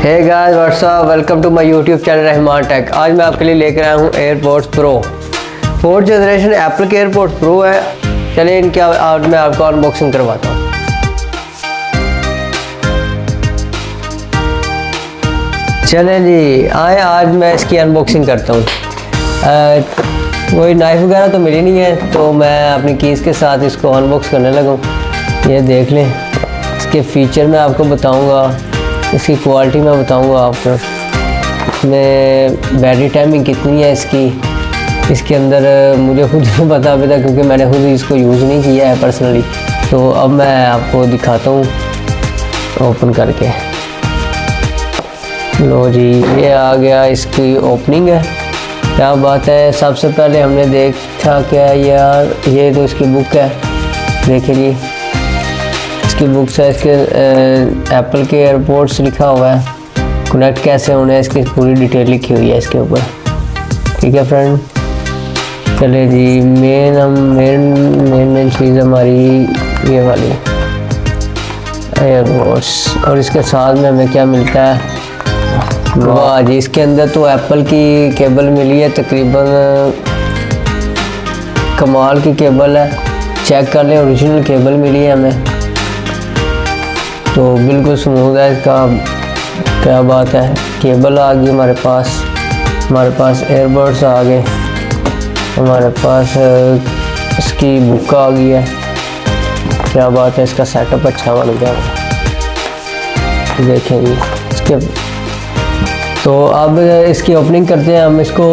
Hey guys what's up, welcome to my YouTube channel Rahman Tech. आज मैं आपके लिए लेकर आया हूँ AirPods Pro 4th generation Apple के एयरपोर्ट्स प्रो है। चलिए इनकी आज मैं आपको अनबॉक्सिंग करवाता हूँ। चलें जी, आए आज मैं इसकी अनबॉक्सिंग करता हूँ। कोई नाइफ वगैरह तो मिली नहीं है, तो मैं अपनी कीज़ के साथ इसको अनबॉक्स करने लगा। ये देख लें, इसके फीचर मैं आपको बताऊँगा, इसकी क्वालिटी मैं बताऊंगा आपको। इसमें बैटरी टाइमिंग कितनी है इसके अंदर मुझे खुद नहीं पता अभी तक, क्योंकि मैंने खुद इसको यूज़ नहीं किया है पर्सनली। तो अब मैं आपको दिखाता हूँ ओपन करके। लो जी, ये आ गया, इसकी ओपनिंग है। क्या बात है। सबसे पहले हमने देखा क्या यार, ये तो इसकी बुक है। देखिए जी, इसकी बुक्स है, इसके एप्पल के एयरपोर्ट्स लिखा हुआ है, कनेक्ट कैसे होना है इसकी पूरी डिटेल लिखी हुई है इसके ऊपर। ठीक है फ्रेंड, चले जी, मेन चीज़ हमारी ये वाली एयरपोर्ट्स। और इसके साथ में हमें क्या मिलता है, वाह जी, इसके अंदर तो एप्पल की केबल मिली है, तकरीबन कमाल की केबल है। चेक कर लें, ओरिजिनल केबल मिली है हमें, तो बिल्कुल स्मूथ है इसका। क्या बात है, केबल आ गई हमारे पास एयरबड्स आ गए, हमारे पास इसकी बुक आ गई है। क्या बात है, इसका सेटअप अच्छा बन गया। देखें जी इसके, तो अब इसकी ओपनिंग करते हैं। हम इसको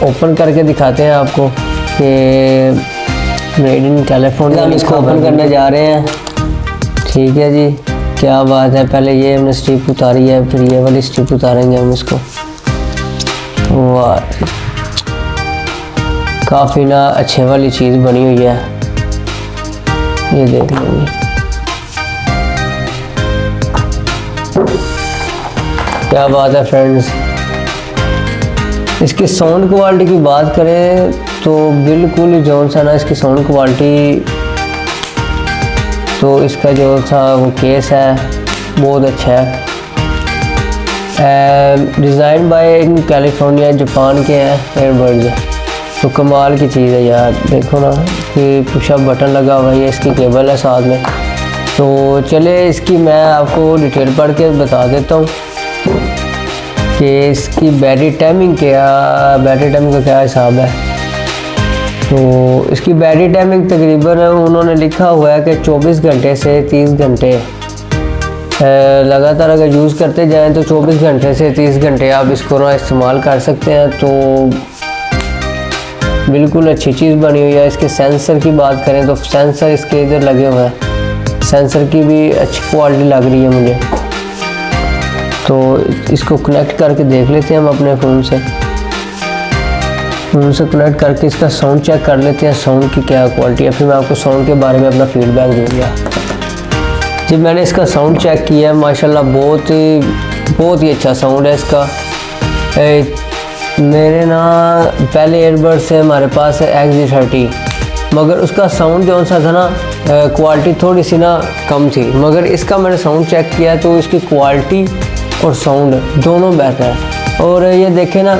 ओपन करके दिखाते हैं आपको कि मेड इन कैलिफोर्निया। हम इसको ओपन करने जा रहे हैं। ठीक है जी, क्या बात है। पहले ये हमने स्ट्रिप उतारी है, फिर ये वाली स्ट्रिप उतारेंगे हम इसको। वाह, काफ़ी ना अच्छे वाली चीज़ बनी हुई है, ये देख लेंगे। क्या बात है फ्रेंड्स। इसकी साउंड क्वालिटी की बात करें तो बिल्कुल जो सा ना इसकी साउंड क्वालिटी, तो इसका जो था वो केस है बहुत अच्छा है। Design by in California, Japan के हैं एयरबड्स, तो कमाल की चीज़ है यार। देखो ना कि पुशअप बटन लगा हुआ है, इसकी केबल है साथ में। तो चले इसकी मैं आपको डिटेल पढ़ के बता देता हूँ कि इसकी बैटरी टाइमिंग का क्या हिसाब है। तो इसकी बैटरी टाइमिंग तकरीबन उन्होंने लिखा हुआ है कि 24 घंटे से 30 घंटे लगातार अगर यूज़ करते जाएं तो 24 घंटे से 30 घंटे आप इसको ना इस्तेमाल कर सकते हैं। तो बिल्कुल अच्छी चीज़ बनी हुई है। इसके सेंसर की बात करें तो सेंसर इसके इधर लगे हुए हैं, सेंसर की भी अच्छी क्वालिटी लग रही है मुझे। तो इसको कनेक्ट करके देख लेते हैं हम अपने फ़ोन से कनेक्ट करके इसका साउंड चेक कर लेते हैं, साउंड की क्या क्वालिटी है। फिर मैं आपको साउंड के बारे में अपना फीडबैक दूंगा। जब मैंने इसका साउंड चेक किया है, माशाल्लाह बहुत ही अच्छा साउंड है इसका। मेरे ना पहले एयरबड से हमारे पास है XG30, मगर उसका साउंड जो सा था ना, क्वालिटी थोड़ी सी ना कम थी। मगर इसका मैंने साउंड चेक किया तो इसकी क्वालिटी और साउंड दोनों बेहतर है। और ये देखें ना,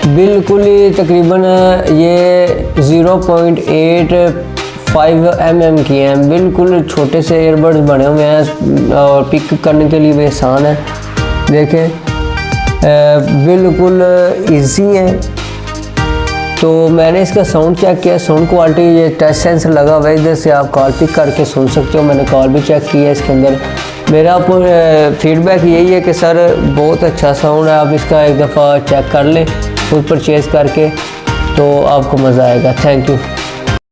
बिल्कुल ही तकरीबन ये 0.85 mm की हैं, बिल्कुल छोटे से एयरबड्स बने हुए हैं और पिक करने के लिए भी आसान है। देखें बिल्कुल इजी है। तो मैंने इसका साउंड चेक किया, साउंड क्वालिटी, ये टच सेंसर लगा हुआ है, इधर से आप कॉल पिक करके सुन सकते हो। मैंने कॉल भी चेक किया इसके अंदर। मेरा फीडबैक यही है कि सर बहुत अच्छा साउंड है, आप इसका एक दफ़ा चेक कर लें खुद परचेज़ करके, तो आपको मज़ा आएगा। Thank you.